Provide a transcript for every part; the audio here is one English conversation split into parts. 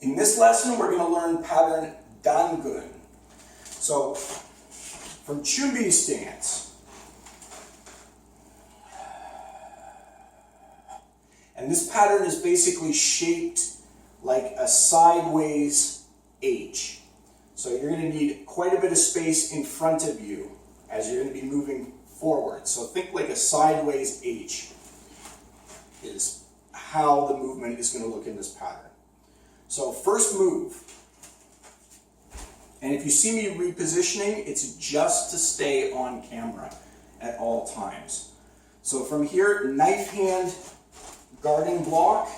In this lesson, we're going to learn pattern dangun. So, from Chumbi stance, and this pattern is basically shaped like a sideways H. So you're going to need quite a bit of space in front of you as you're going to be moving forward. So think like a sideways H is how the movement is going to look in this pattern. So first move, and if you see me repositioning, it's just to stay on camera at all times. So from here, knife hand guarding block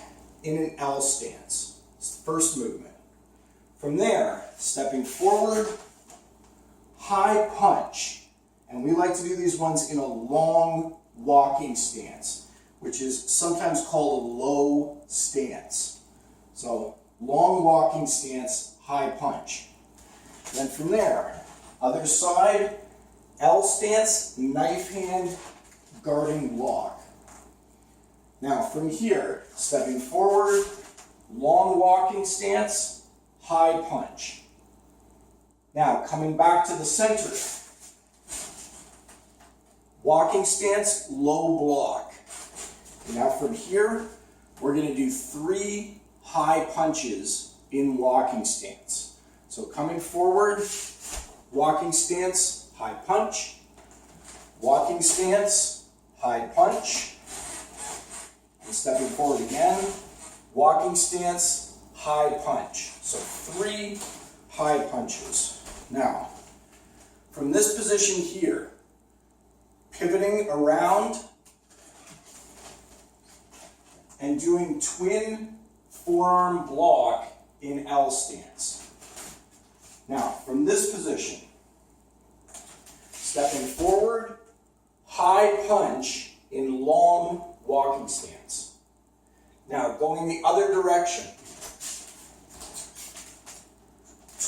in an L stance. It's the first movement. From there, stepping forward, high punch. And we like to do these ones in a long walking stance, which is sometimes called a low stance. So, long walking stance, high punch. Then from there, other side, L stance, knife hand, guarding block. Now from here, stepping forward, long walking stance, high punch. Now coming back to the center, walking stance, low block. And now from here, we're going to do 3 high punches in walking stance. So coming forward, walking stance, high punch, walking stance, high punch, and stepping forward again, walking stance, high punch. So 3 high punches. Now, from this position here, pivoting around and doing twin forearm block in L stance. Now, from this position, stepping forward, high punch in long walking stance. Now, going the other direction,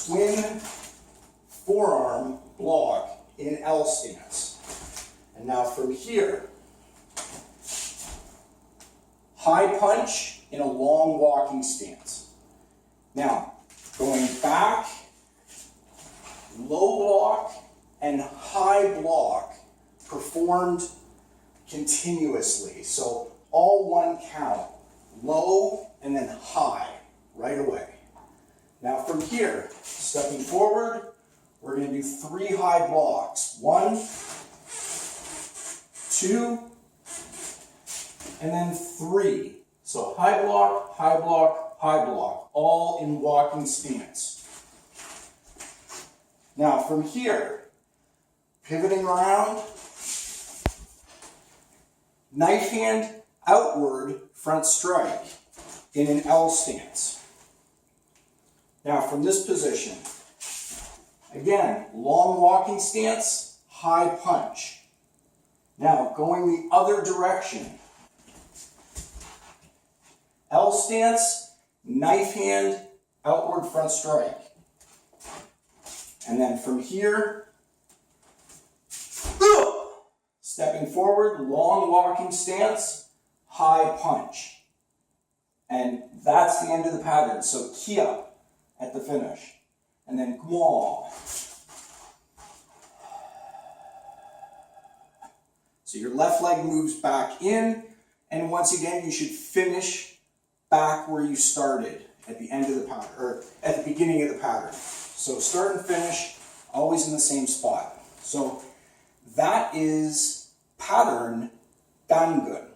twin forearm block in L stance. And now from here, high punch in a long walking stance. Now, going back, low block and high block performed continuously. So all one count, low and then high right away. Now from here, stepping forward, we're going to do 3 high blocks. 1, 2, and then 3. So high block, high block, high block, all in walking stance. Now from here, pivoting around, knife hand outward front strike in an L stance. Now from this position, again, long walking stance, high punch. Now going the other direction, L stance, knife hand, outward front strike. And then from here, stepping forward, long walking stance, high punch. And that's the end of the pattern. So kia at the finish. And then guo. So your left leg moves back in, and once again you should finish back where you started at the end of the pattern, or at the beginning of the pattern. So start and finish, always in the same spot. So that is pattern dangun.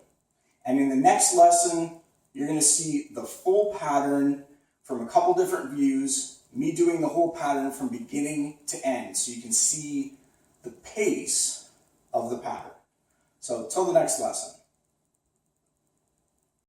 And in the next lesson, you're going to see the full pattern from a couple different views, me doing the whole pattern from beginning to end, so you can see the pace of the pattern. So till the next lesson.